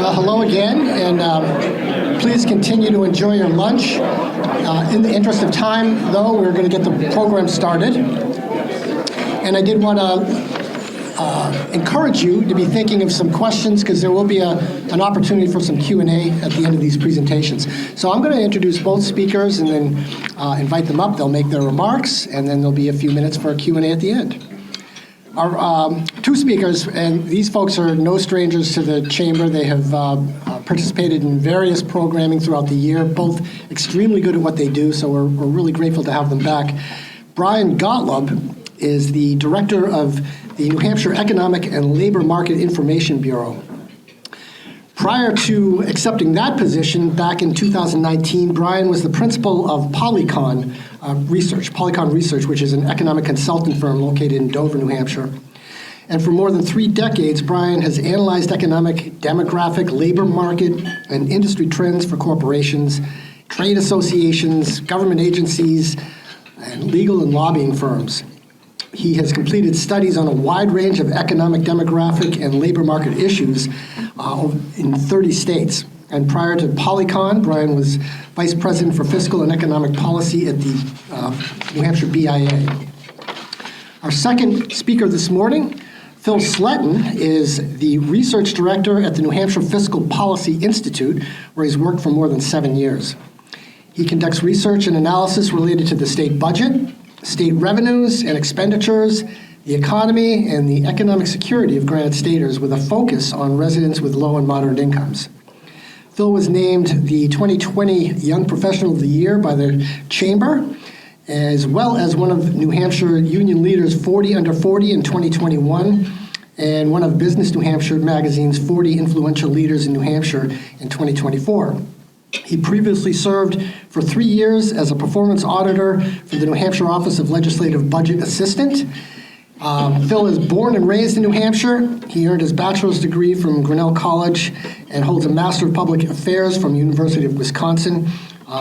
Well, hello again, and please continue to enjoy your lunch. In the interest of time, though, we're going to get the program started. And I did want to encourage you to be thinking of some questions, because there will be an opportunity for some Q&A at the end of these presentations. So I'm going to introduce both speakers and then invite them up. They'll make their remarks, and then there'll be a few minutes for a Q&A at the end. Our two speakers, and these folks are no strangers to the Chamber. They have participated in various programming throughout the year, both extremely good at what they do, so we're really grateful to have them back. Brian Gottlob is the Director of the New Hampshire Economic and Labor Market Information Bureau. Prior to accepting that position back in 2019, Brian was the principal of Polycon Research, which is an economic consulting firm located in Dover, New Hampshire. And for more than 3 decades, Brian has analyzed economic, demographic, labor market, and industry trends for corporations, trade associations, government agencies, and legal and lobbying firms. He has completed studies on a wide range of economic, demographic, and labor market issues in 30 states. And prior to Polycon, Brian was Vice President for Fiscal and Economic Policy at the New Hampshire BIA. Our second speaker this morning, Phil Sletten, is the Research Director at the New Hampshire Fiscal Policy Institute, where he's worked for more than 7 years. He conducts research and analysis related to the state budget, state revenues and expenditures, the economy, and the economic security of Granite Staters, with a focus on residents with low and moderate incomes. Phil was named the 2020 Young Professional of the Year by the Chamber, as well as one of New Hampshire Union Leaders 40 Under 40 in 2021, and one of Business New Hampshire magazine's 40 Influential Leaders in New Hampshire in 2024. He previously served for 3 years as a performance auditor for the New Hampshire Office of Legislative Budget Assistant. Phil is born and raised in New Hampshire. He earned his bachelor's degree from Grinnell College and holds a Master of Public Affairs from University of Wisconsin.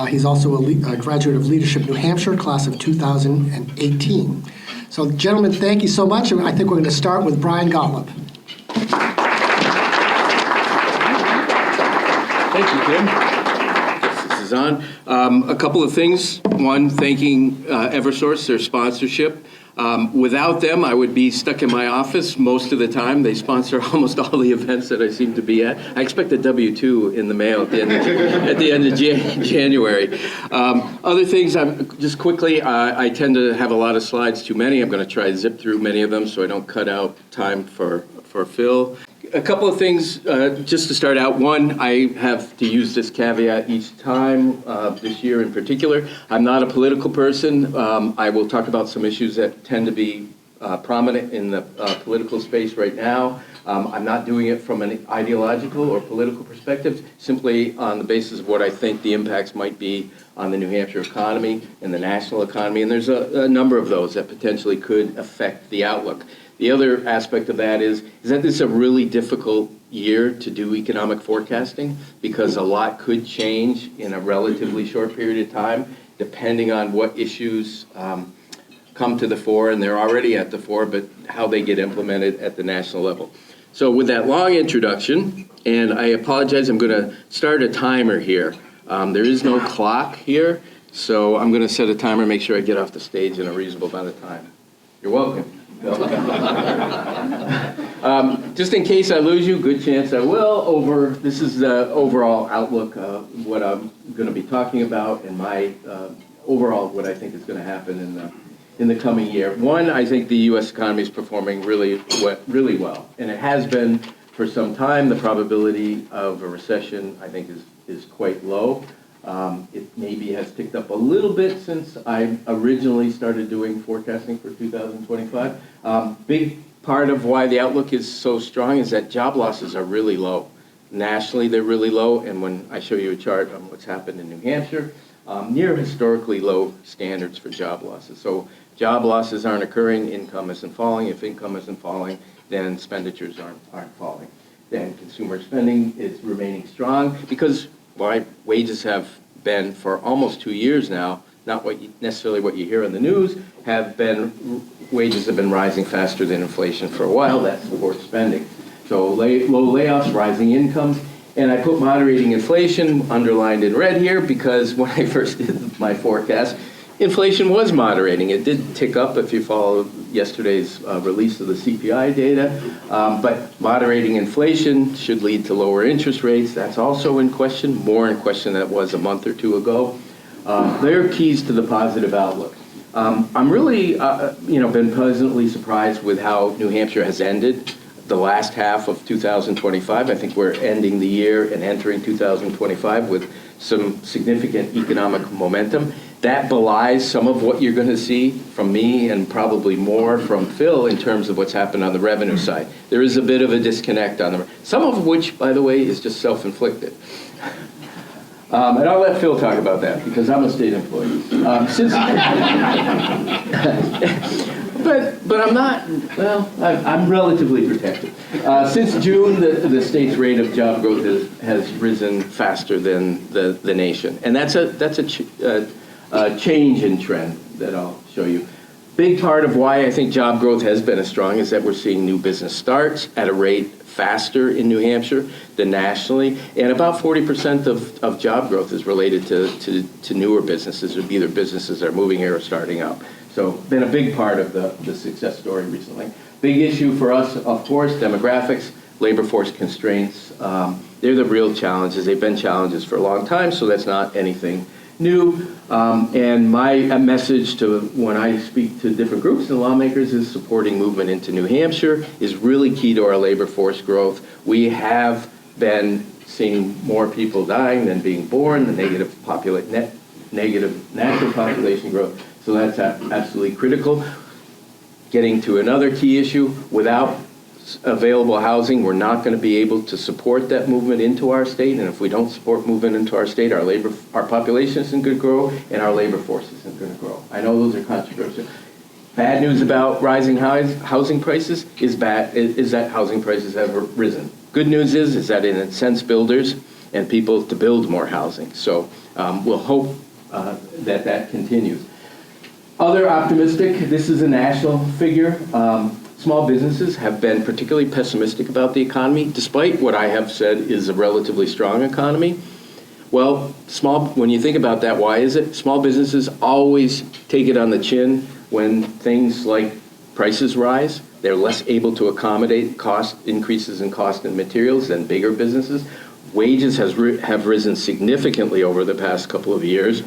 He's also a graduate of Leadership New Hampshire, class of 2018. So, gentlemen, thank you so much. And I think we're going to start with Brian Gottlob. Thank you, Tim. This is on. A couple of things. One, thanking Eversource, their sponsorship. Without them, I would be stuck in my office most of the time. They sponsor almost all the events that I seem to be at. I expect a W-2 in the mail at the end of January. Other things, just quickly, I tend to have a lot of slides, too many. I'm going to try to zip through many of them so I don't cut out time for Phil. A couple of things, just to start out. One, I have to use this caveat each time, this year in particular. I'm not a political person. I will talk about some issues that tend to be prominent in the political space right now. I'm not doing it from an ideological or political perspective, simply on the basis of what I think the impacts might be on the New Hampshire economy and the national economy. And there's a number of those that potentially could affect the outlook. The other aspect of that is that this is a really difficult year to do economic forecasting, because a lot could change in a relatively short period of time, depending on what issues come to the fore, and they're already at the fore, but how they get implemented at the national level. So with that long introduction, and I apologize, I'm going to start a timer here. There is no clock here, so I'm going to set a timer, make sure I get off the stage in a reasonable amount of time. You're welcome. Just in case I lose you, good chance I will. This is the overall outlook of what I'm going to be talking about, and my overall what I think is going to happen in the coming year. One, I think the U.S. economy is performing really well, and it has been for some time. The probability of a recession, I think, is quite low. It maybe has ticked up a little bit since I originally started doing forecasting for 2025. Big part of why the outlook is so strong is that job losses are really low. Nationally, they're really low, and when I show you a chart on what's happened in New Hampshire, near historically low standards for job losses. So job losses aren't occurring, income isn't falling. If income isn't falling, then expenditures aren't falling. Then consumer spending is remaining strong, because wages have been for almost 2 years now, not necessarily what you hear in the news, wages have been rising faster than inflation for a while. That supports spending. So low layoffs, rising incomes, And I put moderating inflation underlined in red here because when I first did my forecast, inflation was moderating. It did tick up if you follow yesterday's release of the CPI data, but moderating inflation should lead to lower interest rates. That's also in question, more in question than it was a month or two ago. They're keys to the positive outlook. I'm really, been pleasantly surprised with how New Hampshire has ended the last half of 2025. I think we're ending the year and entering 2025 with some significant economic momentum. That belies some of what you're going to see from me and probably more from Phil in terms of what's happened on the revenue side. There is a bit of a disconnect on some of which, by the way, is just self-inflicted. And I'll let Phil talk about that because I'm a state employee. But I'm not, well, I'm relatively protected. Since June, the state's rate of job growth has risen faster than the nation. And that's a change in trend that I'll show you. Big part of why I think job growth has been as strong is that we're seeing new business starts at a rate faster in New Hampshire than nationally, and about 40% of job growth is related to newer businesses, or either businesses that are moving here or starting up. So been a big part of the success story recently. Big issue for us, of course, demographics, labor force constraints. They're the real challenges. They've been challenges for a long time, so that's not anything new. And my message to when I speak to different groups and lawmakers is supporting movement into New Hampshire is really key to our labor force growth. We have been seeing more people dying than being born, the negative natural population growth. So that's absolutely critical. Getting to another key issue, without available housing, we're not going to be able to support that movement into our state. And if we don't support movement into our state, our population isn't going to grow and our labor force isn't going to grow. I know those are controversial. Bad news about rising housing prices is that housing prices have risen. Good news is that it incents builders and people to build more housing. So we'll hope that continues. Other optimistic, this is a national figure. Small businesses have been particularly pessimistic about the economy, despite what I have said is a relatively strong economy. Well, when you think about that, why is it? Small businesses always take it on the chin when things like prices rise. They're less able to accommodate cost increases in cost and materials than bigger businesses. Wages have risen significantly over the past couple of years.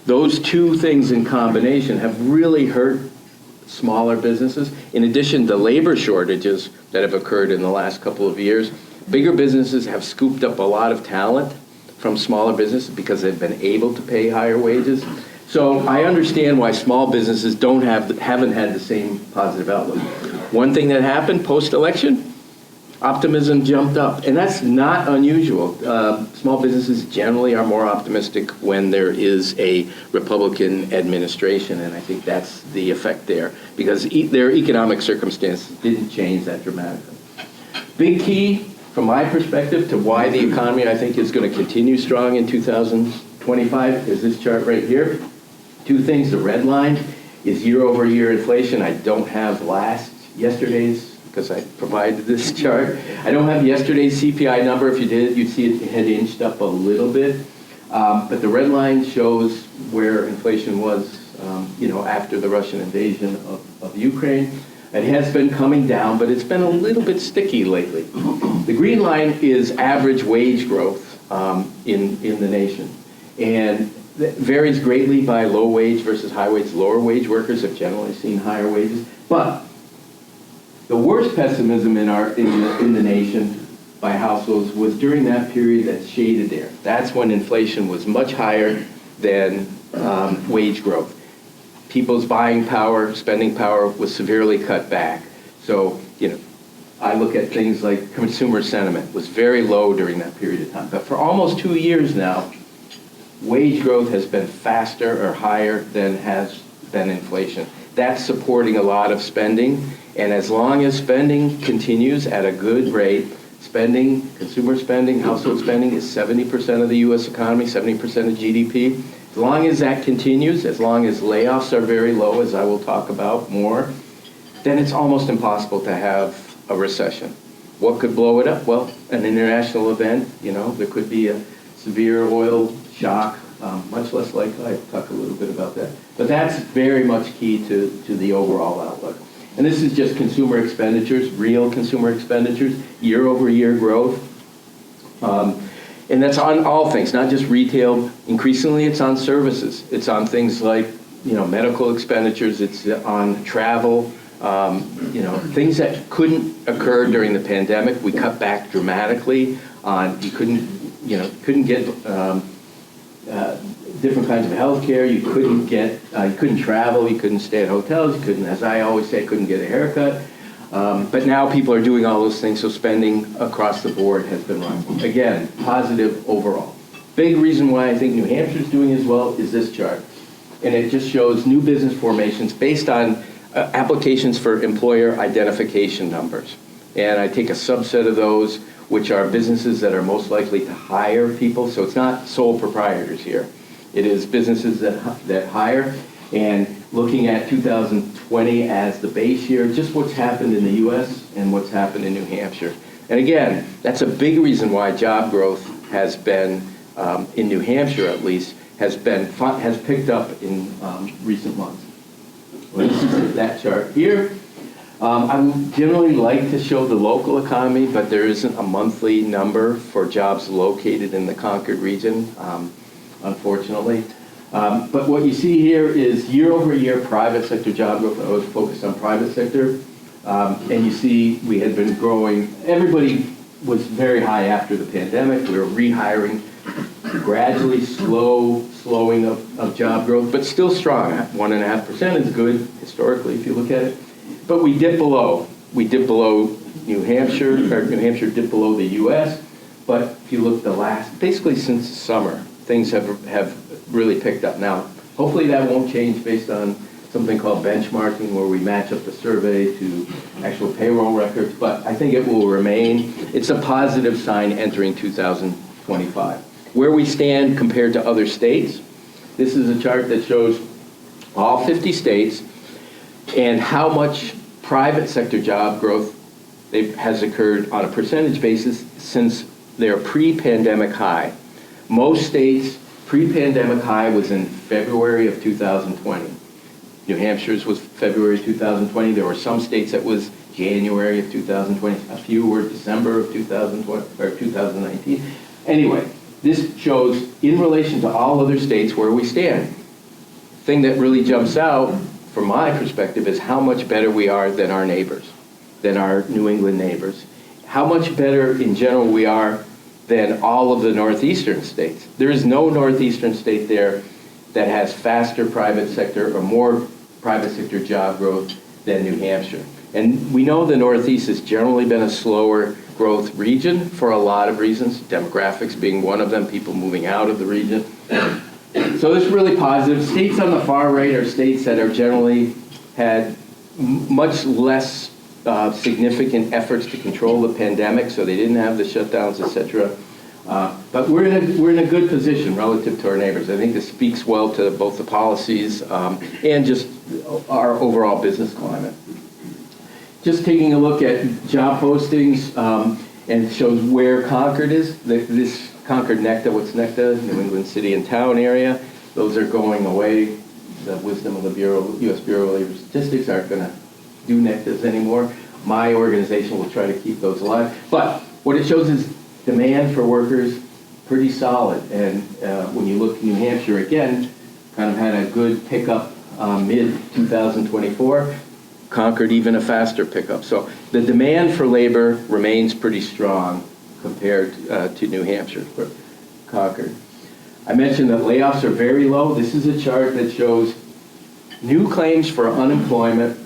Those two things in combination have really hurt smaller businesses. In addition to labor shortages that have occurred in the last couple of years, bigger businesses have scooped up a lot of talent from smaller businesses because they've been able to pay higher wages. So I understand why small businesses haven't had the same positive outlook. One thing that happened post-election, optimism jumped up, and that's not unusual. Small businesses generally are more optimistic when there is a Republican administration, and I think that's the effect there, because their economic circumstances didn't change that dramatically. Big key, from my perspective, to why the economy, I think, is going to continue strong in 2025 is this chart right here. Two things. The red line is year-over-year inflation. I don't have yesterday's, because I provided this chart. I don't have yesterday's CPI number. If you did, you'd see it had inched up a little bit. But the red line shows where inflation was, after the Russian invasion of Ukraine. It has been coming down, but it's been a little bit sticky lately. The green line is average wage growth in the nation. And that varies greatly by low wage versus high wage. Lower wage workers have generally seen higher wages. But the worst pessimism in the nation by households was during that period that's shaded there. That's when inflation was much higher than wage growth. People's buying power, spending power was severely cut back. So, I look at things like consumer sentiment was very low during that period of time. But for almost 2 years now, wage growth has been faster or higher than has been inflation. That's supporting a lot of spending. And as long as spending continues at a good rate, consumer spending, household spending is 70% of the U.S. economy, 70% of GDP. As long as that continues, as long as layoffs are very low, as I will talk about more, then it's almost impossible to have a recession. What could blow it up? Well, an international event, there could be a severe oil shock, much less likely. I'll talk a little bit about that. But that's very much key to the overall outlook. And this is just consumer expenditures, real consumer expenditures, year-over-year growth. And that's on all things, not just retail. Increasingly, it's on services. It's on things like, medical expenditures. It's on travel. Things that couldn't occur during the pandemic, we cut back dramatically on. You couldn't get different kinds of health care. You couldn't travel. You couldn't stay at hotels. You couldn't, as I always say, couldn't get a haircut. But now people are doing all those things, so spending across the board has been rising. Again, positive overall. Big reason why I think New Hampshire's doing as well is this chart. And it just shows new business formations based on applications for employer identification numbers. And I take a subset of those, which are businesses that are most likely to hire people. So it's not sole proprietors here. It is businesses that hire. And looking at 2020 as the base year, just what's happened in the U.S. and what's happened in New Hampshire. And again, that's a big reason why job growth has been, in New Hampshire at least, has picked up in recent months. Well, this is that chart here. I would generally like to show the local economy, but there isn't a monthly number for jobs located in the Concord region, unfortunately. But what you see here is year-over-year private sector job growth. I was focused on private sector. And you see we had been growing. Everybody was very high after the pandemic. We were rehiring, gradually slowing of job growth, but still strong. 1.5% is good historically if you look at it. But we dipped below. We dipped below New Hampshire, or New Hampshire dipped below the U.S. But if you look basically since summer, things have really picked up. Now, hopefully that won't change based on something called benchmarking, where we match up the survey to actual payroll records, but I think it will remain. It's a positive sign entering 2025. Where we stand compared to other states, this is a chart that shows all 50 states and how much private sector job growth has occurred on a percentage basis since their pre-pandemic high. Most states' pre-pandemic high was in February of 2020. New Hampshire's was February 2020. There were some states that was January of 2020. A few were December of 2020 or 2019. Anyway, this shows in relation to all other states where we stand. Thing that really jumps out from my perspective is how much better we are than our neighbors, than our New England neighbors. How much better in general we are than all of the northeastern states. There is no northeastern state there that has faster private sector or more private sector job growth than New Hampshire. And we know the Northeast has generally been a slower growth region for a lot of reasons, demographics being one of them, people moving out of the region. So it's really positive. States on the far right are states that are generally had much less significant efforts to control the pandemic, so they didn't have the shutdowns, et cetera. But we're in a good position relative to our neighbors. I think this speaks well to both the policies and just our overall business climate. Just taking a look at job postings, and it shows where Concord is. This Concord NECTA, what's NECTA? New England City and Town area. Those are going away. The wisdom of the U.S. Bureau of Labor Statistics aren't going to do NECTAs anymore. My organization will try to keep those alive. But what it shows is demand for workers pretty solid. And when you look at New Hampshire, again, kind of had a good pickup mid-2024. Concord even a faster pickup. So the demand for labor remains pretty strong compared to New Hampshire for Concord. I mentioned that layoffs are very low. This is a chart that shows new claims for unemployment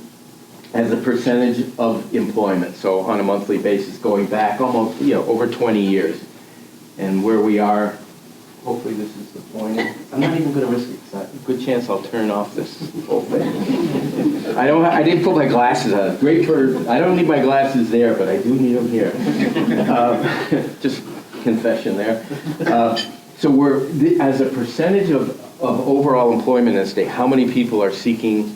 as a percentage of employment. So on a monthly basis, going back almost, over 20 years. And where we are, hopefully this is the point. I'm not even going to risk it. Good chance I'll turn off this whole thing. I didn't put my glasses on. I don't need my glasses there, but I do need them here. Just confession there. So we're, as a percentage of overall employment in the state, how many people are seeking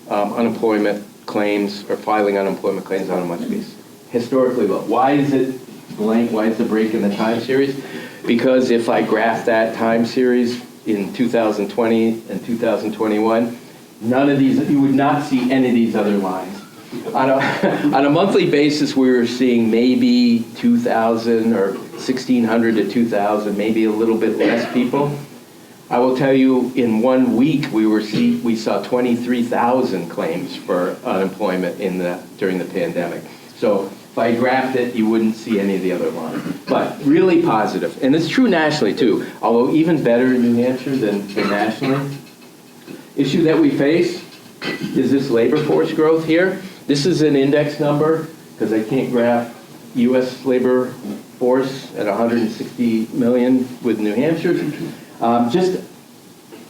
unemployment claims or filing unemployment claims on a monthly basis? historically low. Why is it blank? Why is the break in the time series? Because if I graph that time series in 2020 and 2021, none of these, you would not see any of these other lines. On a monthly basis, we were seeing maybe 2,000 or 1,600 to 2,000, maybe a little bit less people. I will tell you, in 1 week, we saw 23,000 claims for unemployment during the pandemic. So if I graphed it, you wouldn't see any of the other lines. But really positive. And it's true nationally, too, although even better in New Hampshire than nationally. Issue that we face is this labor force growth here. This is an index number, because I can't graph U.S. labor force at 160 million with New Hampshire. Just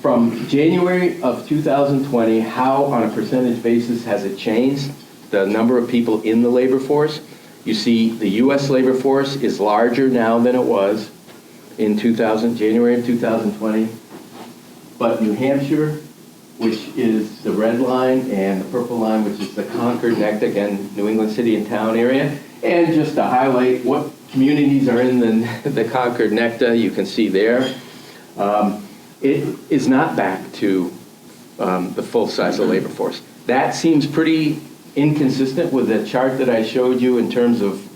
from January of 2020, how on a percentage basis has it changed? The number of people in the labor force. You see the U.S. labor force is larger now than it was in January of 2020. But New Hampshire, which is the red line, and the purple line, which is the Concord, neck, again, New England city and town area. And just to highlight what communities are in the Concord NECTA, you can see there. It is not back to the full size of the labor force. That seems pretty inconsistent with the chart that I showed you in terms of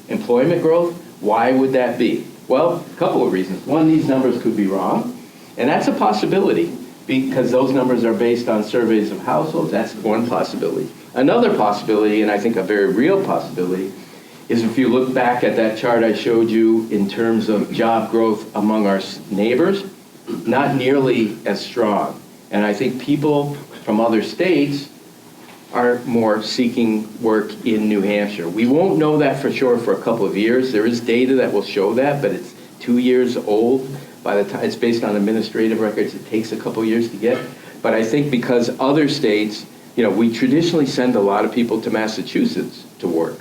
employment growth. Why would that be? Well, a couple of reasons. One, these numbers could be wrong, and that's a possibility, because those numbers are based on surveys of households. That's one possibility. Another possibility, and I think a very real possibility, is if you look back at that chart I showed you in terms of job growth among our neighbors, not nearly as strong. And I think people from other states are more seeking work in New Hampshire. We won't know that for sure for a couple of years. There is data that will show that, but it's 2 years old. By the time it's based on administrative records, it takes a couple years to get. But I think because other states, we traditionally send a lot of people to Massachusetts to work.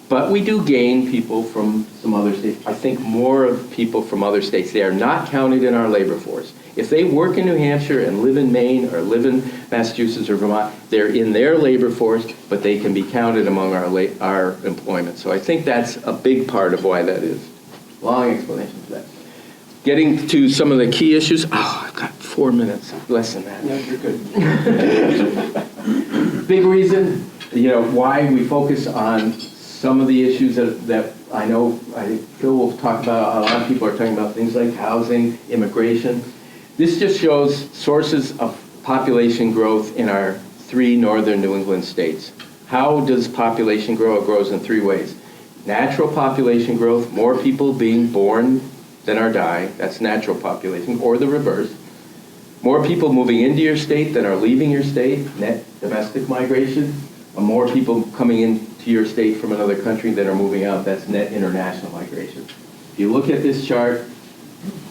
But we do gain people from some other states. I think more of people from other states. They are not counted in our labor force. If they work in New Hampshire and live in Maine or live in Massachusetts or Vermont, they're in their labor force, but they can be counted among our employment. So I think that's a big part of why that is. Long explanation for that. Getting to some of the key issues. Oh, I've got 4 minutes, less than that. No, you're good. Big reason, why we focus on some of the issues that I know, Phil will talk about. A lot of people are talking about things like housing, immigration. This just shows sources of population growth in our 3 northern New England states. How does population grow? It grows in 3 ways. Natural population growth, more people being born than are dying. That's natural population, or the reverse. More people moving into your state than are leaving your state, net domestic migration. More people coming into your state from another country that are moving out, that's net international migration. If you look at this chart,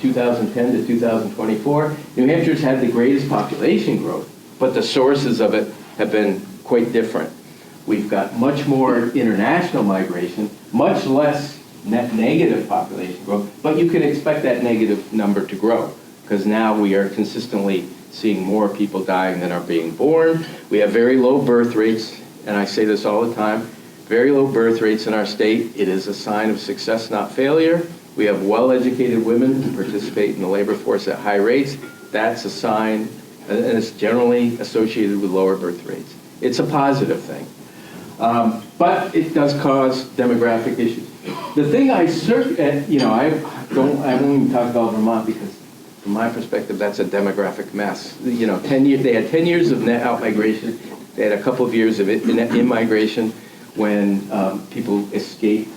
2010 to 2024, New Hampshire's had the greatest population growth, but the sources of it have been quite different. We've got much more international migration, much less net negative population growth, but you can expect that negative number to grow, because now we are consistently seeing more people dying than are being born. We have very low birth rates, and I say this all the time, very low birth rates in our state. It is a sign of success, not failure. We have well-educated women who participate in the labor force at high rates. That's a sign, and it's generally associated with lower birth rates. It's a positive thing. But it does cause demographic issues. The thing I won't even talk about Vermont, because from my perspective, that's a demographic mess. 10 years, they had 10 years of net out-migration. They had a couple of years of net in-migration when people escaped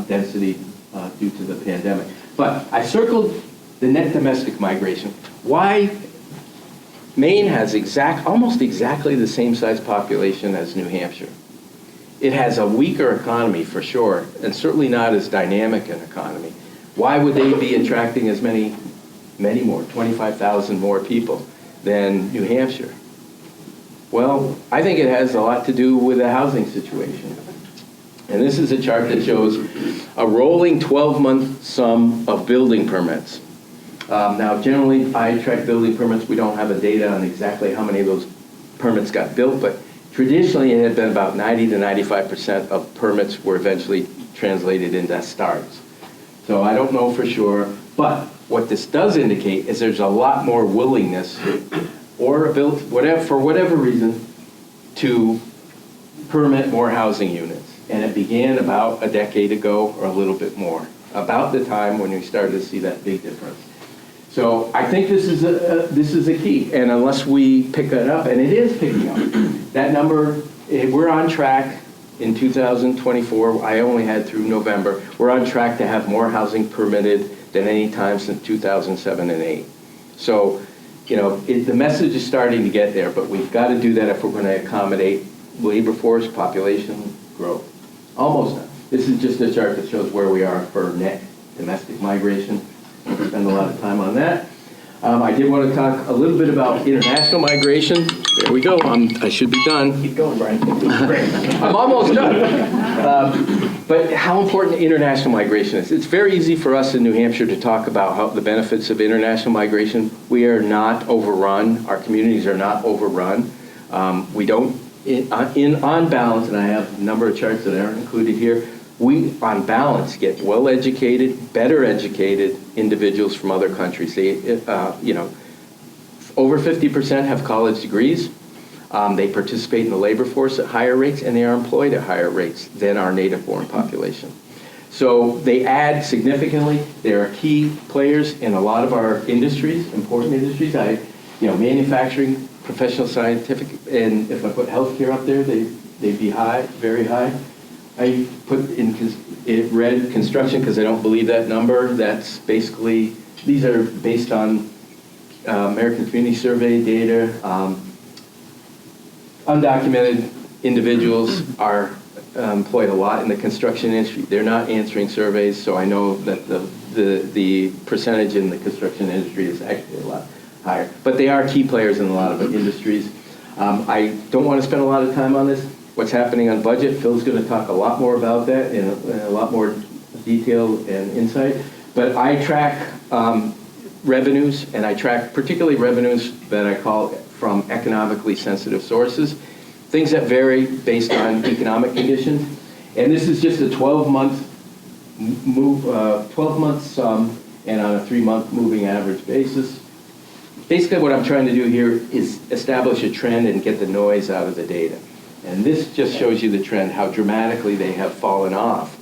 density due to the pandemic. But I circled the net domestic migration. Why? Maine has almost exactly the same size population as New Hampshire. It has a weaker economy for sure, and certainly not as dynamic an economy. Why would they be attracting as many more, 25,000 more people than New Hampshire? Well, I think it has a lot to do with the housing situation. And this is a chart that shows a rolling 12-month sum of building permits. Now, generally, I track building permits. We don't have a data on exactly how many of those permits got built, but if Traditionally, it had been about 90 to 95% of permits were eventually translated into starts. So I don't know for sure, but what this does indicate is there's a lot more willingness or ability, for whatever reason, to permit more housing units. And it began about a decade ago or a little bit more, about the time when we started to see that big difference. So I think this is a key, and unless we pick that up, and it is picking up, that number, we're on track in 2024. I only had through November. We're on track to have more housing permitted than any time since 2007 and 8. So, you know, the message is starting to get there, but we've got to do that if we're going to accommodate labor force, population growth. Almost done. This is just a chart that shows where we are for net domestic migration. We'll spend a lot of time on that. I did want to talk a little bit about international migration. There we go. I should be done. Keep going, Brian. I'm almost done. But how important international migration is. It's very easy for us in New Hampshire to talk about how the benefits of international migration. We are not overrun. Our communities are not overrun. We don't, on balance, and I have a number of charts that aren't included here, we, on balance, get well-educated, better educated individuals from other countries. They, you know, over 50% have college degrees. They participate in the labor force at higher rates, and they are employed at higher rates than our native-born population. So they add significantly. They are key players in a lot of our industries, important industries. You know, manufacturing, professional, scientific, and if I put healthcare up there, they'd be high, very high. I put in red construction because I don't believe that number. That's basically, these are based on American Community Survey data. Undocumented individuals are employed a lot in the construction industry. They're not answering surveys, so I know that the percentage in the construction industry is actually a lot higher. But they are key players in a lot of industries. I don't want to spend a lot of time on this. What's happening on budget, Phil's going to talk a lot more about that in a lot more detail and insight. But I track revenues, and I track particularly revenues that I call from economically sensitive sources, things that vary based on economic conditions. And this is just a 12-month sum and on a 3-month moving average basis. Basically what I'm trying to do here is establish a trend and get the noise out of the data. And this just shows you the trend, how dramatically they have fallen off,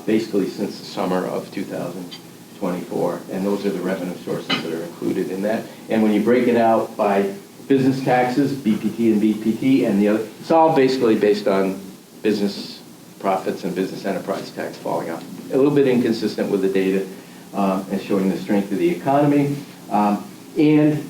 basically since the summer of 2024. And those are the revenue sources that are included in that. And when you break it out by business taxes, BPT and BPT, and the other, it's all basically based on business profits and business enterprise tax falling off. A little bit inconsistent with the data and showing the strength of the economy. And,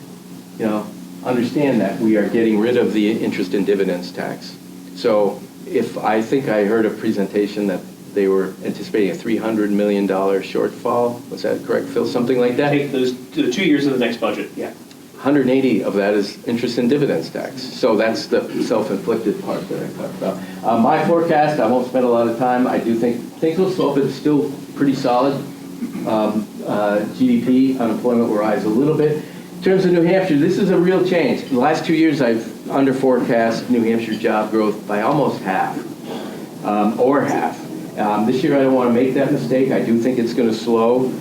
you know, understand that we are getting rid of the interest and dividends tax. So if I think I heard a presentation that they were anticipating a $300 million shortfall. Was that correct, Phil? Something like that? Take those to the 2 years of the next budget. Yeah. 180 of that is interest and dividends tax. So that's the self-inflicted part that I talked about. My forecast, I won't spend a lot of time. I do think things will slow, but it's still pretty solid. GDP, unemployment will rise a little bit. In terms of New Hampshire, this is a real change. The last 2 years, I've under-forecast New Hampshire job growth by almost half, or half. This year, I don't want to make that mistake. I do think it's going to slow,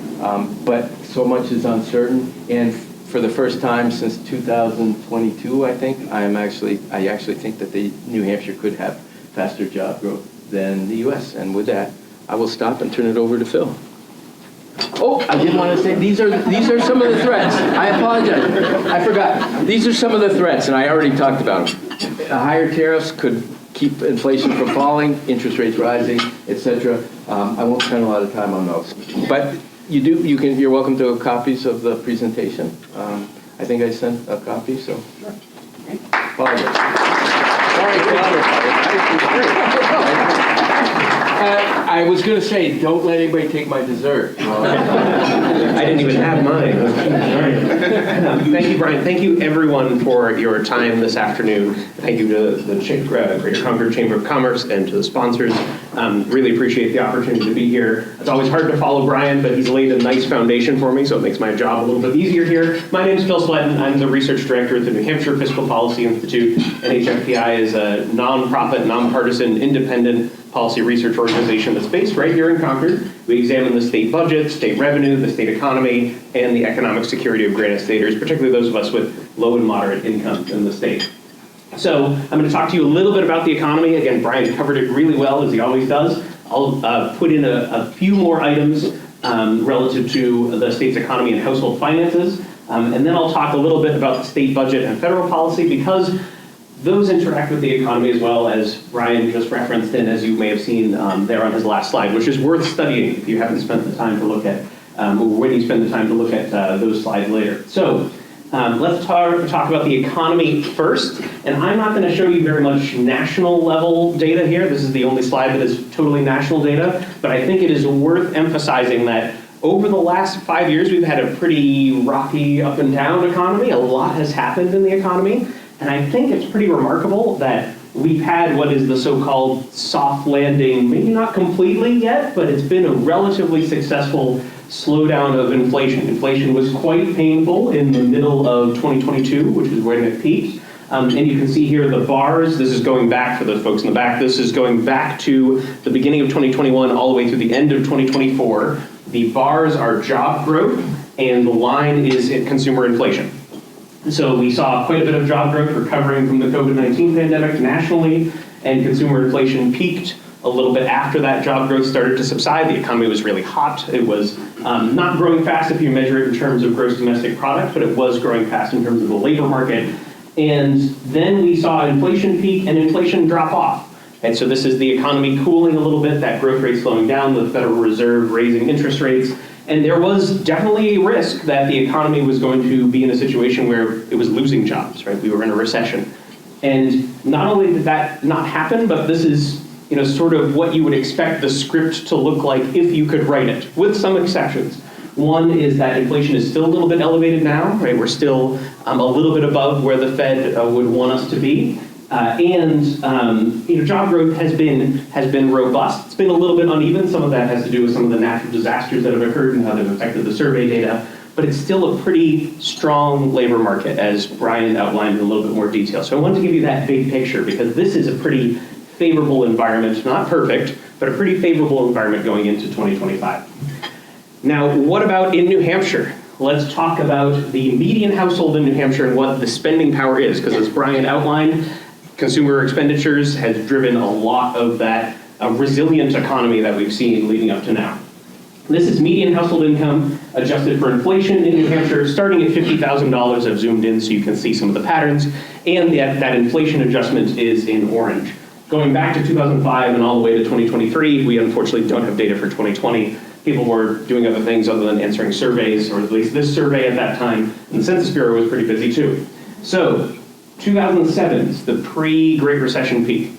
but so much is uncertain. And for the first time since 2022, I think, I actually think that New Hampshire could have faster job growth than the U.S. And with that, I will stop and turn it over to Phil. Oh, I did want to say, these are some of the threats. I apologize. I forgot. These are some of the threats, and I already talked about them. Higher tariffs could keep inflation from falling, interest rates rising, etc. I won't spend a lot of time on those. But you're welcome to copies of the presentation. I think I sent a copy, so. Sure. Apologize. Sorry, I was going to say, don't let anybody take my dessert. I didn't even have mine. Thank you, Brian. Thank you, everyone, for your time this afternoon. Thank you to the Greater Concord Chamber of Commerce and to the sponsors Really appreciate the opportunity to be here. It's always hard to follow Brian, but he's laid a nice foundation for me, so it makes my job a little bit easier here. My name is Phil Sletten. I'm the research director at the New Hampshire Fiscal Policy Institute. NHFPI is a nonprofit, nonpartisan, independent policy research organization that's based right here in Concord. We examine the state budget, state revenue, the state economy, and the economic security of granite staters, particularly those of us with low and moderate incomes in the state. So I'm going to talk to you a little bit about the economy. Again, Brian covered it really well, as he always does. I'll put in a few more items relative to the state's economy and household finances. And then I'll talk a little bit about the state budget and federal policy, because those interact with the economy as well, as Brian just referenced, and as you may have seen there on his last slide, which is worth studying if you haven't spent the time to look at, or when you spend the time to look at those slides later. So let's talk about the economy first. And I'm not going to show you very much national level data here. This is the only slide that is totally national data. But I think it is worth emphasizing that over the last 5 years, we've had a pretty rocky up and down economy. A lot has happened in the economy. And I think it's pretty remarkable that we've had what is the so-called soft landing, maybe not completely yet, but it's been a relatively successful slowdown of inflation. Inflation was quite painful in the middle of 2022, which is when it peaked. And you can see here the bars. This is going back, for those folks in the back, this is going back to the beginning of 2021 all the way through the end of 2024. The bars are job growth, and the line is consumer inflation. So we saw quite a bit of job growth recovering from the COVID-19 pandemic nationally, and consumer inflation peaked a little bit after that job growth started to subside. The economy was really hot. It was not growing fast if you measure it in terms of gross domestic product, but it was growing fast in terms of the labor market. And then we saw inflation peak and inflation drop off. And so this is the economy cooling a little bit, that growth rate slowing down, the Federal Reserve raising interest rates. And there was definitely a risk that the economy was going to be in a situation where it was losing jobs, right? We were in a recession. And not only did that not happen, but this is, sort of what you would expect the script to look like if you could write it, with some exceptions. One is that inflation is still a little bit elevated now, right? We're still a little bit above where the Fed would want us to be. Job growth has been robust. It's been a little bit uneven. Some of that has to do with some of the natural disasters that have occurred and how they've affected the survey data. But it's still a pretty strong labor market, as Brian outlined in a little bit more detail. So I wanted to give you that big picture, because this is a pretty favorable environment, not perfect, but a pretty favorable environment going into 2025. Now, what about in New Hampshire? Let's talk about the median household in New Hampshire and what the spending power is, because as Brian outlined, consumer expenditures has driven a lot of that resilient economy that we've seen leading up to now. This is median household income adjusted for inflation in New Hampshire, starting at $50,000. I've zoomed in so you can see some of the patterns, and that inflation adjustment is in orange. Going back to 2005 and all the way to 2023, we unfortunately don't have data for 2020. People were doing other things other than answering surveys, or at least this survey at that time, and the Census Bureau was pretty busy too. So 2007 is the pre-Great Recession peak.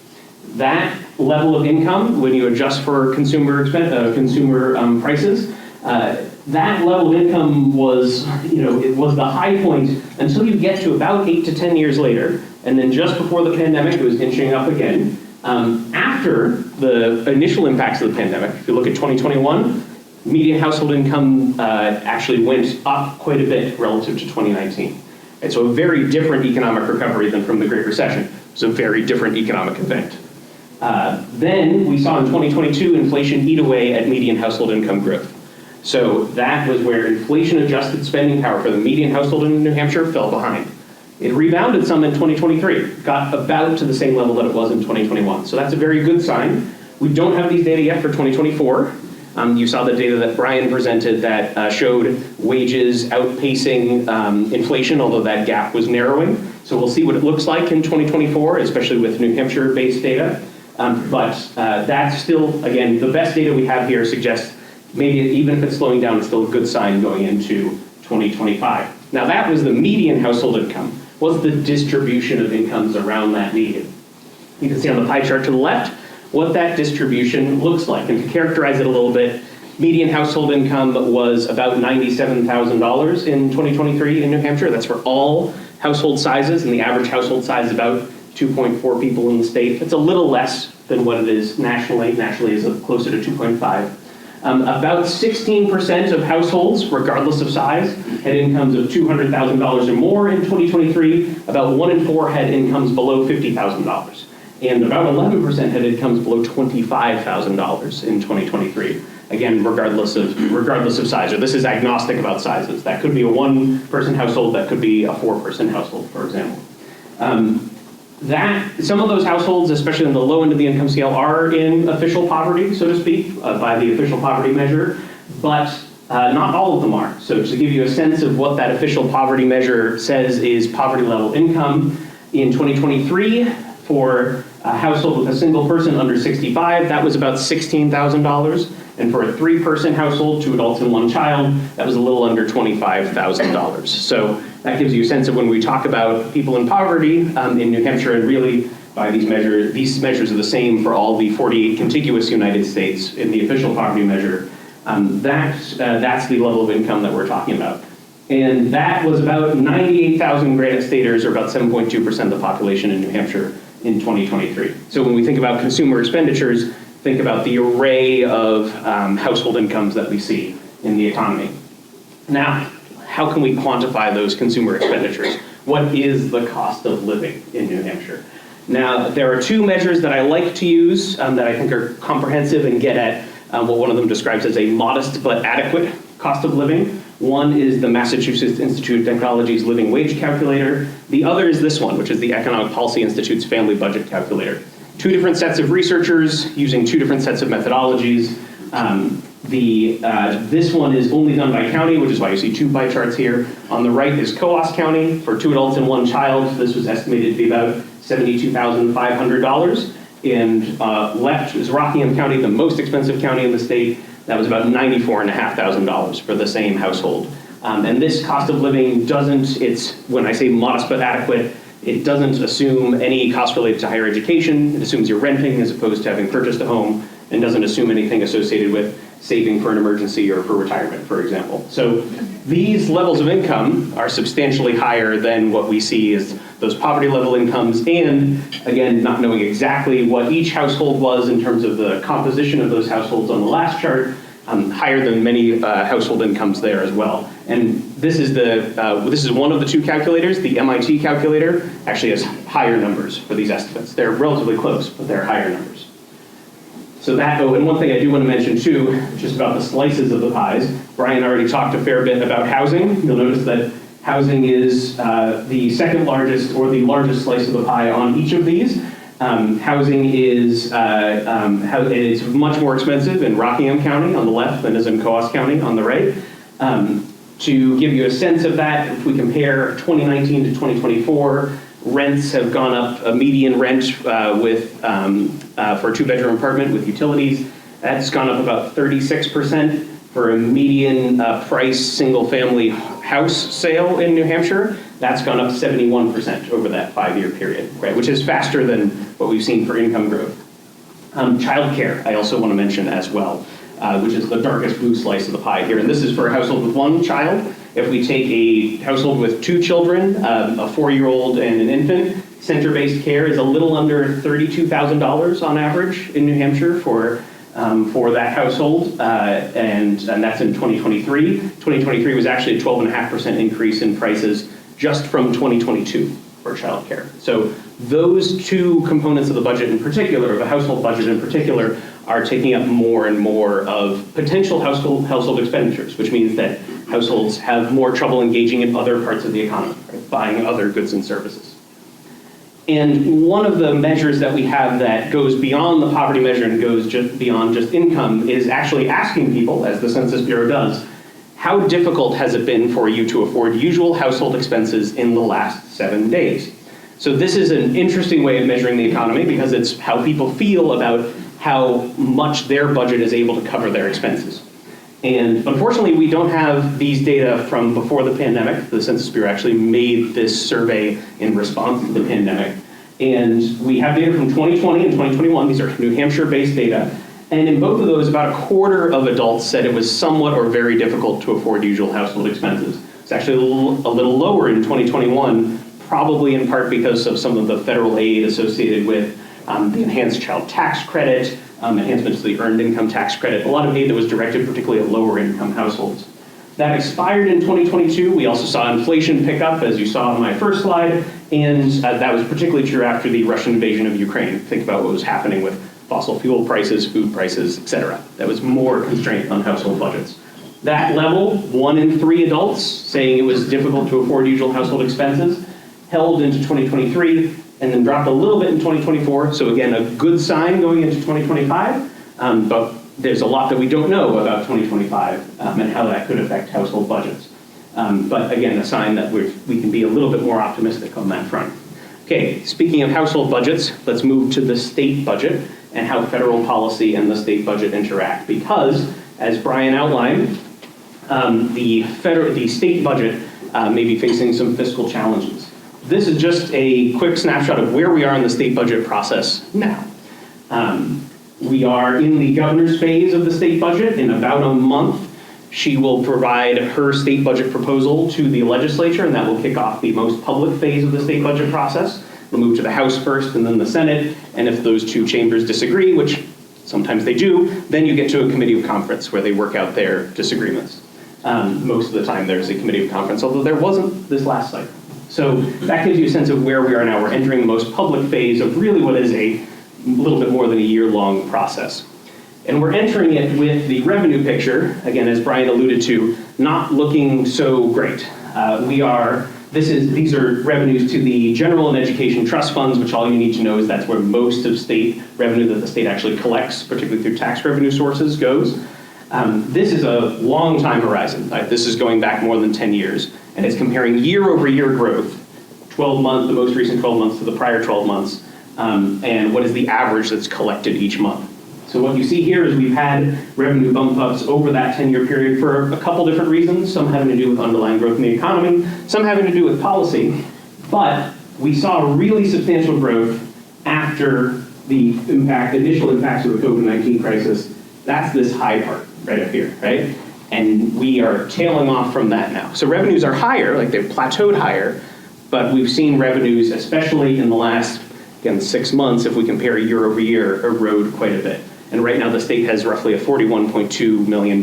That level of income, when you adjust for consumer prices, that level of income was, it was the high point until you get to about 8 to 10 years later, and then just before the pandemic, it was inching up again. After the initial impacts of the pandemic, if you look at 2021, median household income actually went up quite a bit relative to 2019. And so a very different economic recovery than from the Great Recession. It's a very different economic event. Then we saw in 2022 inflation eat away at median household income growth. So that was where inflation-adjusted spending power for the median household in New Hampshire fell behind. It rebounded some in 2023, got about to the same level that it was in 2021. So that's a very good sign. We don't have these data yet for 2024. You saw the data that Brian presented that showed wages outpacing inflation, although that gap was narrowing. So we'll see what it looks like in 2024, especially with New Hampshire-based data. But that's still, again, the best data we have here suggests maybe even if it's slowing down, it's still a good sign going into 2025. Now that was the median household income. What's the distribution of incomes around that median? You can see on the pie chart to the left what that distribution looks like. And to characterize it a little bit, median household income was about $97,000 in 2023 in New Hampshire. That's for all household sizes, and the average household size is about 2.4 people in the state. It's a little less than what it is nationally. Nationally is closer to 2.5. About 16% of households, regardless of size, had incomes of $200,000 or more in 2023. About 1 in 4 had incomes below $50,000. And about 11% had incomes below $25,000 in 2023. Again, regardless of size, or this is agnostic about sizes. That could be a 1-person household, that could be a 4-person household, for example. Some of those households, especially on the low end of the income scale, are in official poverty, so to speak, by the official poverty measure, but not all of them are. So to give you a sense of what that official poverty measure says is poverty level income, in 2023, for a household with a single person under 65, that was about $16,000. And for a 3-person household, 2 adults and 1 child, that was a little under $25,000. So that gives you a sense of when we talk about people in poverty in New Hampshire, and really by these measures are the same for all the 48 contiguous United States in the official poverty measure. That's the level of income that we're talking about. And that was about 98,000 Granite Staters, or about 7.2% of the population in New Hampshire in 2023. So when we think about consumer expenditures, think about the array of household incomes that we see in the economy. Now, how can we quantify those consumer expenditures? What is the cost of living in New Hampshire? Now, there are 2 measures that I like to use that I think are comprehensive and get at what one of them describes as a modest but adequate cost of living. One is the Massachusetts Institute of Technology's Living Wage Calculator. The other is this one, which is the Economic Policy Institute's Family Budget Calculator. 2 different sets of researchers using 2 different sets of methodologies. This one is only done by county, which is why you see 2 pie charts here. On the right is Coos County. For 2 adults and 1 child, this was estimated to be about $72,500. And left is Rockingham County, the most expensive county in the state. That was about $94,500 for the same household. And this cost of living when I say modest but adequate, it doesn't assume any cost related to higher education. It assumes you're renting as opposed to having purchased a home, and doesn't assume anything associated with saving for an emergency or for retirement, for example. So these levels of income are substantially higher than what we see as those poverty level incomes, and again, not knowing exactly what each household was in terms of the composition of those households on the last chart, higher than many household incomes there as well. And this is one of the 2 calculators. The MIT calculator actually has higher numbers for these estimates. They're relatively close, but they're higher numbers. So and one thing I do want to mention too, just about the slices of the pies. Brian already talked a fair bit about housing. You'll notice that housing is the second largest or the largest slice of the pie on each of these. Housing is it's much more expensive in Rockingham County on the left than is in Coos County on the right. To give you a sense of that, if we compare 2019 to 2024, rents have gone up. A median rent for a 2-bedroom apartment with utilities, that's gone up about 36%. For a median price single-family house sale in New Hampshire, that's gone up 71% over that 5-year period, right? Which is faster than what we've seen for income growth. Childcare, I also want to mention as well, which is the darkest blue slice of the pie here. And this is for a household with 1 child. If we take a household with 2 children, a 4-year-old and an infant, center-based care is a little under $32,000 on average in New Hampshire for that household, and that's in 2023. 2023 was actually a 12.5% increase in prices just from 2022 for childcare. So those 2 components of the budget in particular, of the household budget in particular, are taking up more and more of potential household expenditures, which means that households have more trouble engaging in other parts of the economy, right? Buying other goods and services. And one of the measures that we have that goes beyond the poverty measure and goes just beyond just income is actually asking people, as the Census Bureau does, how difficult has it been for you to afford usual household expenses in the last 7 days? So this is an interesting way of measuring the economy because it's how people feel about how much their budget is able to cover their expenses. And unfortunately, we don't have these data from before the pandemic. The Census Bureau actually made this survey in response to the pandemic. And we have data from 2020 and 2021. These are New Hampshire-based data. And in both of those, about 1/4 of adults said it was somewhat or very difficult to afford usual household expenses. It's actually a little lower in 2021, probably in part because of some of the federal aid associated with the enhanced child tax credit, enhancements to the earned income tax credit, a lot of aid that was directed particularly at lower income households. That expired in 2022. We also saw inflation pick up, as you saw on my first slide, and that was particularly true after the Russian invasion of Ukraine. Think about what was happening with fossil fuel prices, food prices, et cetera. That was more constraint on household budgets. That level, 1 in 3 adults saying it was difficult to afford usual household expenses, held into 2023, and then dropped a little bit in 2024. So again, a good sign going into 2025, but there's a lot that we don't know about 2025 and how that could affect household budgets. But again, a sign that we can be a little bit more optimistic on that front. Okay, speaking of household budgets, let's move to the state budget and how federal policy and the state budget interact. Because, as Brian outlined, the state budget may be facing some fiscal challenges. This is just a quick snapshot of where we are in the state budget process now. We are in the governor's phase of the state budget. In about a month, she will provide her state budget proposal to the legislature, and that will kick off the most public phase of the state budget process. We'll move to the House first and then the Senate, and if those two chambers disagree, which sometimes they do, then you get to a committee of conference where they work out their disagreements. Most of the time there's a committee of conference, although there wasn't this last cycle. So that gives you a sense of where we are now. We're entering the most public phase of really what is a little bit more than a year-long process. And we're entering it with the revenue picture, again, as Brian alluded to, not looking so great. These are revenues to the general and education trust funds, which all you need to know is that's where most of state revenue that the state actually collects, particularly through tax revenue sources, goes. This is a long time horizon. Right? This is going back more than 10 years, and it's comparing year-over-year growth, 12 months, the most recent 12 months to the prior 12 months, and what is the average that's collected each month. So what you see here is we've had revenue bump ups over that 10-year period for a couple different reasons, some having to do with underlying growth in the economy, some having to do with policy, but we saw really substantial growth after the initial impacts of the COVID-19 crisis. That's this high part right up here, right? And we are tailing off from that now. So revenues are higher, like they've plateaued higher, but we've seen revenues, especially in the last, again, 6 months, if we compare year over year, erode quite a bit. And right now the state has roughly a $41.2 million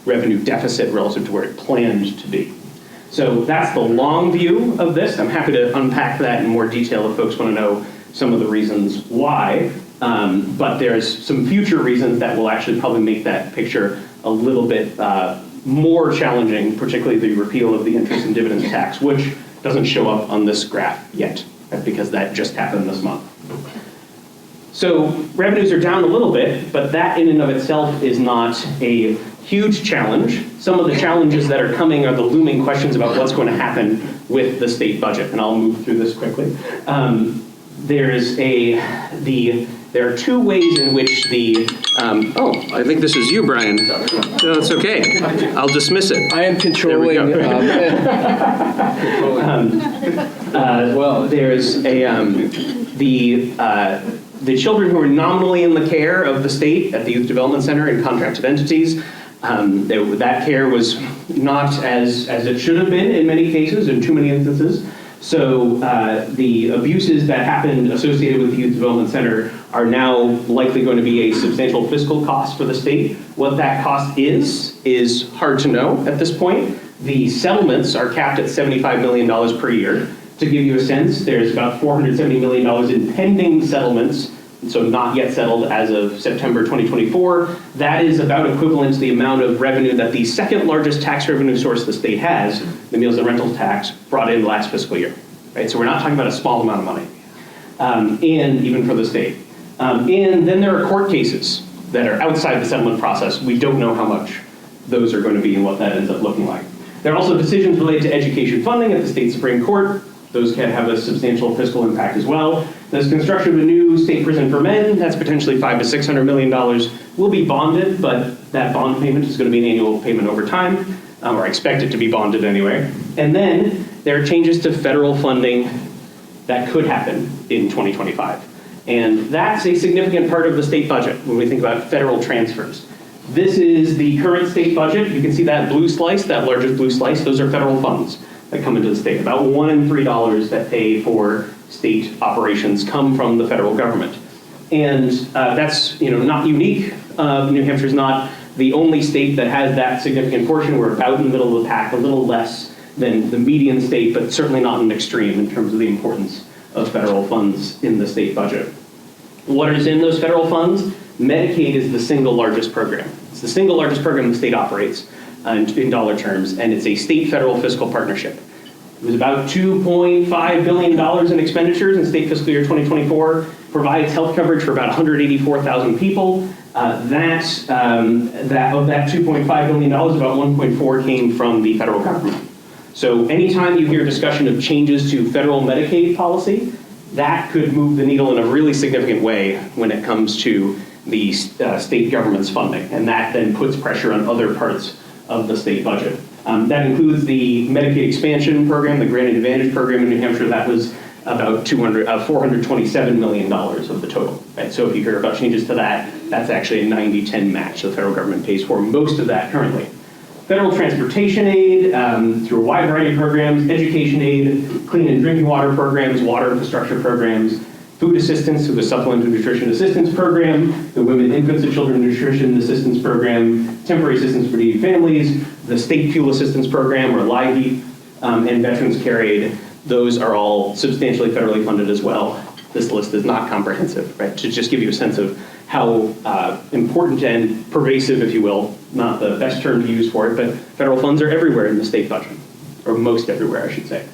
revenue deficit relative to where it planned to be. So that's the long view of this. I'm happy to unpack that in more detail if folks want to know some of the reasons why. But there's some future reasons that will actually probably make that picture a little bit more challenging, particularly the repeal of the interest and dividends tax, which doesn't show up on this graph yet, because that just happened this month. So revenues are down a little bit, but that in and of itself is not a huge challenge. Some of the challenges that are coming are the looming questions about what's going to happen with the state budget, and I'll move through this quickly. There are two ways in which I think this is you, Brian. No, it's okay. I'll dismiss it. I am controlling. There's the children who are nominally in the care of the state at the Youth Development Center and contracted entities. That care was not as it should have been in many cases, in too many instances. So the abuses that happened associated with the Youth Development Center are now likely going to be a substantial fiscal cost for the state. What that cost is hard to know at this point. The settlements are capped at $75 million per year. To give you a sense, there's about $470 million in pending settlements, so not yet settled as of September 2024. That is about equivalent to the amount of revenue that the second largest tax revenue source the state has, the meals and rentals tax, brought in last fiscal year. Right? So we're not talking about a small amount of money, and even for the state. And then there are court cases that are outside the settlement process. We don't know how much those are going to be and what that ends up looking like. There are also decisions related to education funding at the state Supreme Court. Those can have a substantial fiscal impact as well. There's construction of a new state prison for men. That's potentially $500 to $600 million. Will be bonded, but that bond payment is going to be an annual payment over time, or expected to be bonded anyway. And then there are changes to federal funding that could happen in 2025. And that's a significant part of the state budget when we think about federal transfers. This is the current state budget. You can see that blue slice, that largest blue slice, those are federal funds. that come into the state. About $1 in $3 that pay for state operations come from the federal government. And that's not unique. New Hampshire's not the only state that has that significant portion. We're about in the middle of the pack, a little less than the median state, but certainly not an extreme in terms of the importance of federal funds in the state budget. What is in those federal funds? Medicaid is the single largest program. It's the single largest program the state operates in dollar terms, and it's a state-federal fiscal partnership. It was about $2.5 billion in expenditures in state fiscal year 2024, provides health coverage for about 184,000 people. Of that $2.5 billion, about 1.4 came from the federal government. So anytime you hear discussion of changes to federal Medicaid policy, that could move the needle in a really significant way when it comes to the state government's funding, and that then puts pressure on other parts of the state budget. That includes the Medicaid expansion program, the Granted Advantage program in New Hampshire. That was about $427 million of the total. Right? So if you hear about changes to that, that's actually a 90-10 match. The federal government pays for most of that currently. Federal transportation aid through a wide variety of programs, education aid, clean and drinking water programs, water infrastructure programs, food assistance through the Supplemental Nutrition Assistance Program, the Women, Infants, and Children Nutrition Assistance Program, temporary assistance for needy families, the State Fuel Assistance Program, or LIHEAP, and Veterans Care Aid. Those are all substantially federally funded as well. This list is not comprehensive, right? To just give you a sense of how important and pervasive, if you will, not the best term to use for it, but federal funds are everywhere in the state budget, or most everywhere, I should say.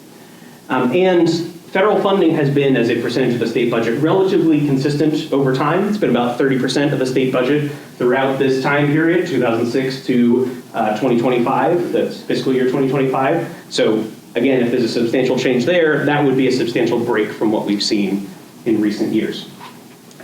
And federal funding has been, as a percentage of the state budget, relatively consistent over time. It's been about 30% of the state budget throughout this time period, 2006 to 2025, that's fiscal year 2025. So again, if there's a substantial change there, that would be a substantial break from what we've seen in recent years.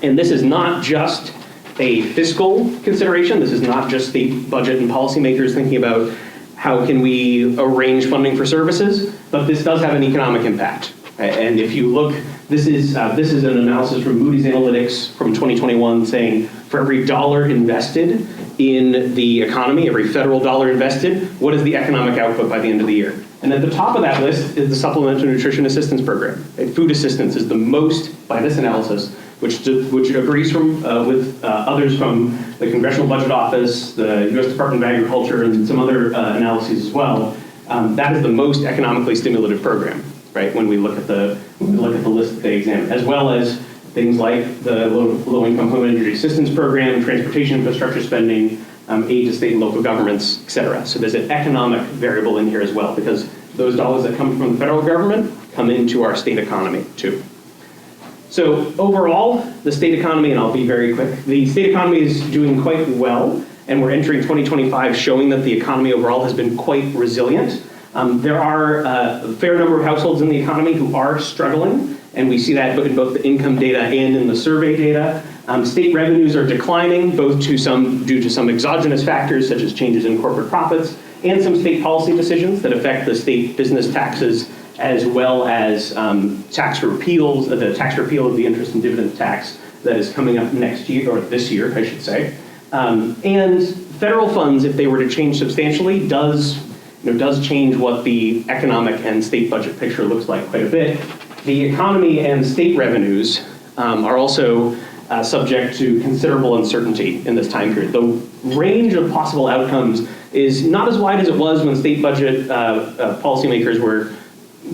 And this is not just a fiscal consideration. This is not just state budget and policymakers thinking about how can we arrange funding for services, but this does have an economic impact. And if you look, this is an analysis from Moody's Analytics from 2021 saying for every dollar invested in the economy, every federal dollar invested, what is the economic output by the end of the year? And at the top of that list is the Supplemental Nutrition Assistance Program. Food assistance is the most, by this analysis, which agrees with others from the Congressional Budget Office, the U.S. Department of Agriculture, and some other analyses as well. That is the most economically stimulative program, right? When we look at the list that they examine, as well as things like the Low-Income Home Energy Assistance Program, transportation infrastructure spending, aid to state and local governments, et cetera. So there's an economic variable in here as well, because those dollars that come from the federal government come into our state economy too. So overall, the state economy, and I'll be very quick, the state economy is doing quite well, and we're entering 2025 showing that the economy overall has been quite resilient. There are a fair number of households in the economy who are struggling, and we see that in both the income data and in the survey data. State revenues are declining, both due to some exogenous factors, such as changes in corporate profits, and some state policy decisions that affect the state business taxes, as well as tax repeals, the tax repeal of the interest and dividend tax that is coming up next year, or this year, I should say. And federal funds, if they were to change substantially, does change what the economic and state budget picture looks like quite a bit. The economy and state revenues are also subject to considerable uncertainty in this time period. The range of possible outcomes is not as wide as it was when state budget policymakers were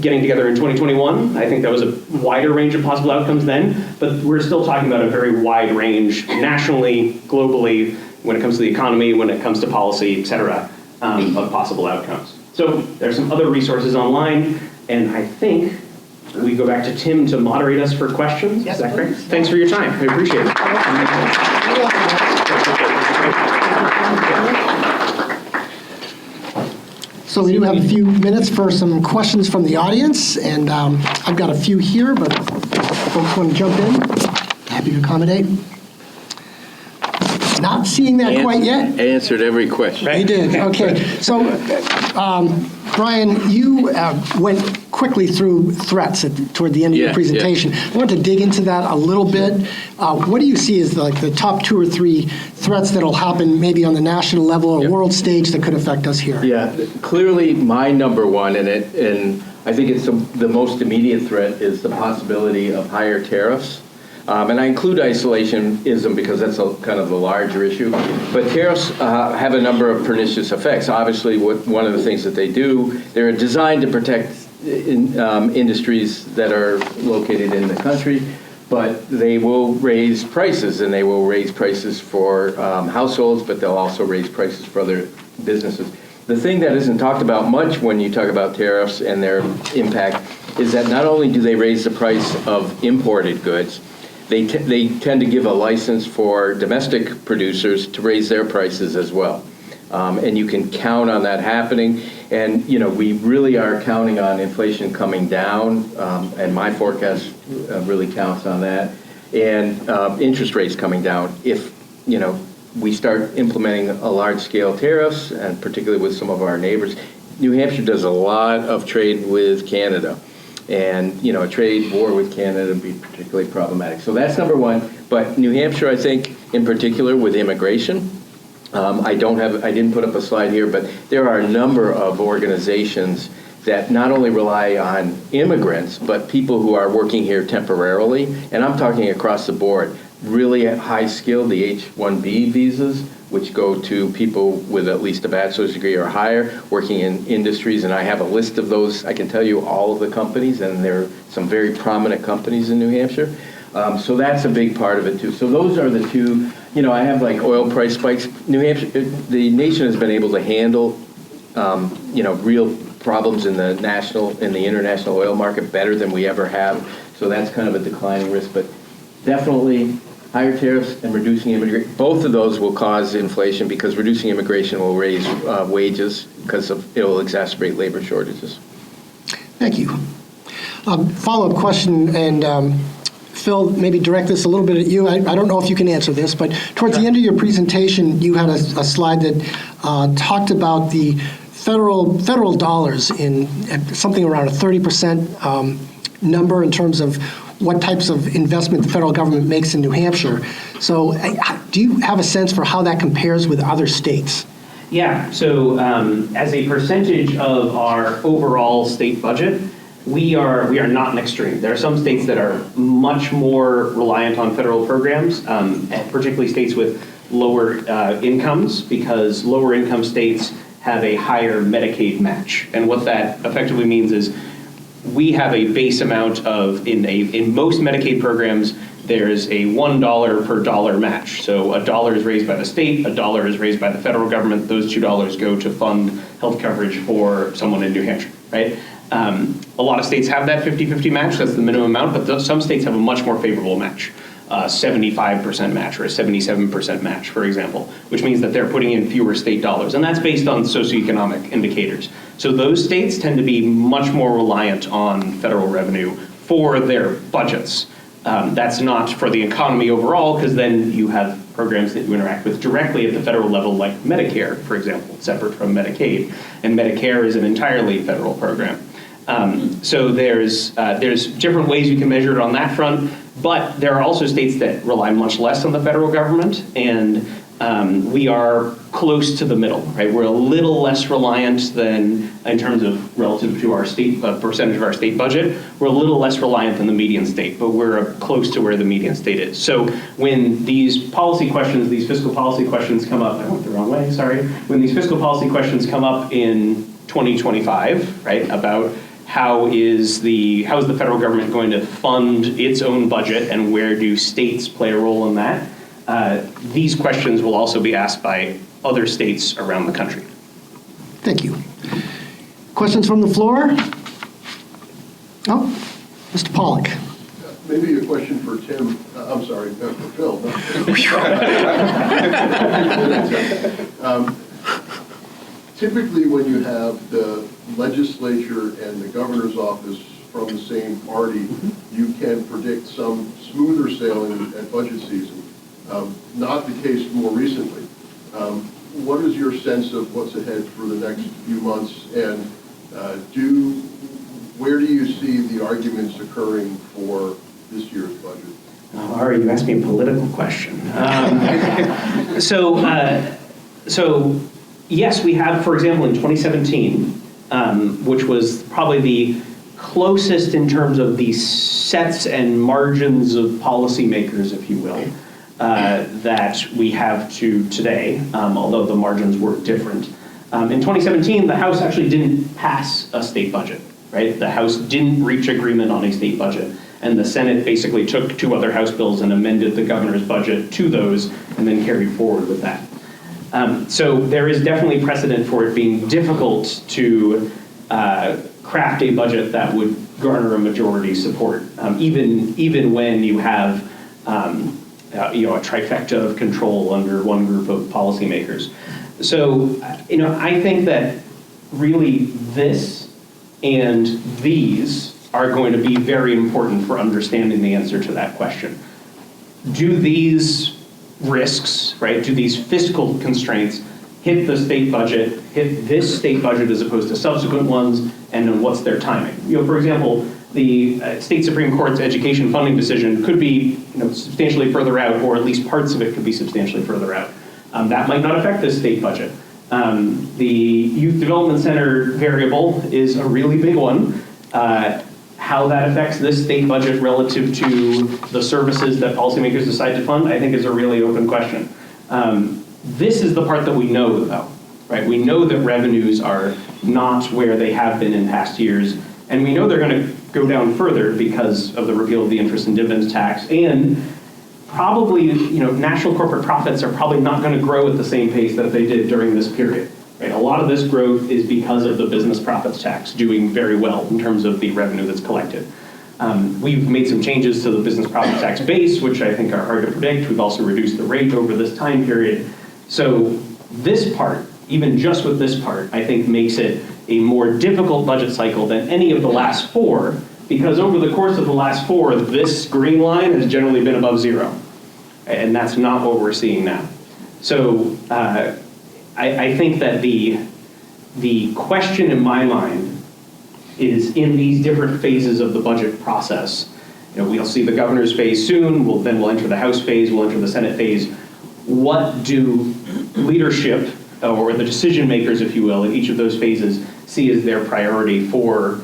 getting together in 2021. I think that was a wider range of possible outcomes then, but we're still talking about a very wide range nationally, globally, when it comes to the economy, when it comes to policy, et cetera, of possible outcomes. So there's some other resources online, and I think we go back to Tim to moderate us for questions. Yes, is that please. correct? Thanks for your time. I appreciate it. So we do have a few minutes for some questions from the audience, and I've got a few here, but if folks want to jump in, happy to accommodate. Not seeing that quite yet. Answered every question. You did, okay. So Brian, you went quickly through threats toward the end of your Yeah, presentation. I want to dig into that a little bit. What do you see as like the top 2 or 3 threats that'll happen maybe on the national level or world stage that could affect us here? Yeah, clearly my number one, and I think it's the most immediate threat, is the possibility of higher tariffs. And I include isolationism because that's kind of the larger issue. But tariffs have a number of pernicious effects. Obviously, one of the things that they do, they're designed to protect industries that are located in the country, but they will raise prices, and they will raise prices for households, but they'll also raise prices for other businesses. The thing that isn't talked about much when you talk about tariffs and their impact is that not only do they raise the price of imported goods, they tend to give a license for domestic producers to raise their prices as well. And you can count on that happening. And, we really are counting on inflation coming down, and my forecast really counts on that, and interest rates coming down. If, we start implementing a large-scale tariffs, and particularly with some of our neighbors, New Hampshire does a lot of trade with Canada. And, a trade war with Canada would be particularly problematic. So that's number one. But New Hampshire, I think, in particular with immigration, I didn't put up a slide here, but there are a number of organizations that not only rely on immigrants, but people who are working here temporarily. And I'm talking across the board. Really high skill, the H-1B visas, which go to people with at least a bachelor's degree or higher, working in industries, and I have a list of those. I can tell you all of the companies, and there are some very prominent companies in New Hampshire. So that's a big part of it too. So those are the two. I have like oil price spikes. New Hampshire, the nation has been able to handle, real problems in the international oil market better than we ever have. So that's kind of a declining risk, but definitely higher tariffs and reducing immigration, both of those will cause inflation because reducing immigration will raise wages because it will exacerbate labor shortages. Thank you. Follow-up question, and Phil, maybe direct this a little bit at you. I don't know if you can answer this, but towards the end of your presentation, you had a slide that talked about the federal dollars in something around a 30% number in terms of what types of investment the federal government makes in New Hampshire. So do you have a sense for how that compares with other states? Yeah, so as a percentage of our overall state budget, we are not an extreme. There are some states that are much more reliant on federal programs, particularly states with lower incomes, because lower income states have a higher Medicaid match. And what that effectively means is we have a base amount of, in most Medicaid programs, there's a $1 per dollar match. So $1 is raised by the state, $1 is raised by the federal government. Those $2 go to fund health coverage for someone in New Hampshire, right? A lot of states have that 50-50 match, that's the minimum amount, but some states have a much more favorable match. 75% match or a 77% match, for example, which means that they're putting in fewer state dollars. And that's based on socioeconomic indicators. So those states tend to be much more reliant on federal revenue for their budgets. That's not for the economy overall, because then you have programs that you interact with directly at the federal level, like Medicare, for example, separate from Medicaid. And Medicare is an entirely federal program. So there's different ways you can measure it on that front, but there are also states that rely much less on the federal government, and we are close to the middle, right? We're a little less reliant than, in terms of relative to our state, percentage of our state budget, we're a little less reliant than the median state, but we're close to where the median state is. So when these policy questions, these fiscal policy questions come up, I went the wrong way, sorry. When these fiscal policy questions come up in 2025, right, about how is the federal government going to fund its own budget and where do states play a role in that? These questions will also be asked by other states around the country. Thank you. Questions from the floor? Oh, Mr. Pollack. Maybe a question for Tim. I'm sorry, for Phil. Typically, when you have the legislature and the governor's office from the same party, you can predict some smoother sailing at budget season. Not the case more recently. What is your sense of what's ahead for the next few months? And Where do you see the arguments occurring for this year's budget? Ari, you asked me a political question. So yes, we have, for example, in 2017, which was probably the closest in terms of the sets and margins of policymakers, if you will, that we have to today, although the margins were different. In 2017, the House actually didn't pass a state budget, right? The House didn't reach agreement on a state budget, and the Senate basically took 2 other House bills and amended the governor's budget to those, and then carried forward with that. So there is definitely precedent for it being difficult to craft a budget that would garner a majority support, even when you have a trifecta of control under one group of policymakers. So I think that really this and these are going to be very important for understanding the answer to that question. Do these risks, right, do these fiscal constraints hit the state budget, hit this state budget as opposed to subsequent ones, and then what's their timing? For example, the state Supreme Court's education funding decision could be substantially further out, or at least parts of it could be substantially further out. That might not affect this state budget. The Youth Development Center variable is a really big one. How that affects this state budget relative to the services that policymakers decide to fund, I think is a really open question. This is the part that we know, though, right? We know that revenues are not where they have been in past years, and we know they're going to go down further because of the repeal of the interest and dividends tax, and probably, national corporate profits are probably not going to grow at the same pace that they did during this period. Right? A lot of this growth is because of the business profits tax doing very well in terms of the revenue that's collected. We've made some changes to the business profits tax base, which I think are hard to predict. We've also reduced the rate over this time period. So this part, even just with this part, I think makes it a more difficult budget cycle than any of the last 4, because over the course of the last 4, this green line has generally been above 0. And that's not what we're seeing now. So I think that the question in my mind is in these different phases of the budget process. We'll see the governor's phase soon, then we'll enter the House phase, we'll enter the Senate phase. What do leadership, or the decision makers, if you will, in each of those phases see as their priority for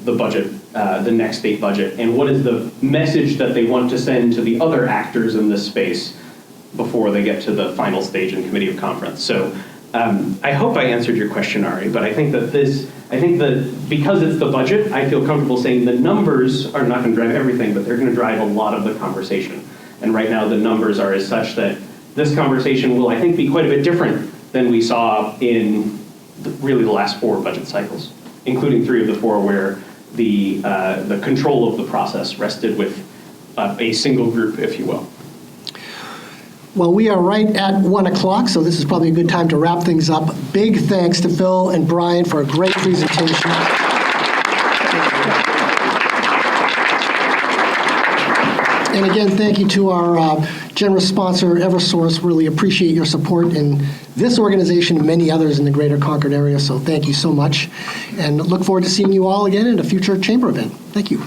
the budget, the next state budget, and what is the message that they want to send to the other actors in this space before they get to the final stage in committee of conference? So I hope I answered your question, Ari, but I think that because it's the budget, I feel comfortable saying the numbers are not going to drive everything, but they're going to drive a lot of the conversation. And right now the numbers are as such that this conversation will, I think, be quite a bit different than we saw in really the last 4 budget cycles, including 3 of the 4 where the control of the process rested with a single group, if you will. Well, we are right at 1 o'clock, so this is probably a good time to wrap things up. Big thanks to Phil and Brian for a great presentation. And again, thank you to our generous sponsor, Eversource. Really appreciate your support in this organization and many others in the greater Concord area, so thank you so much. And look forward to seeing you all again in a future chamber event. Thank you.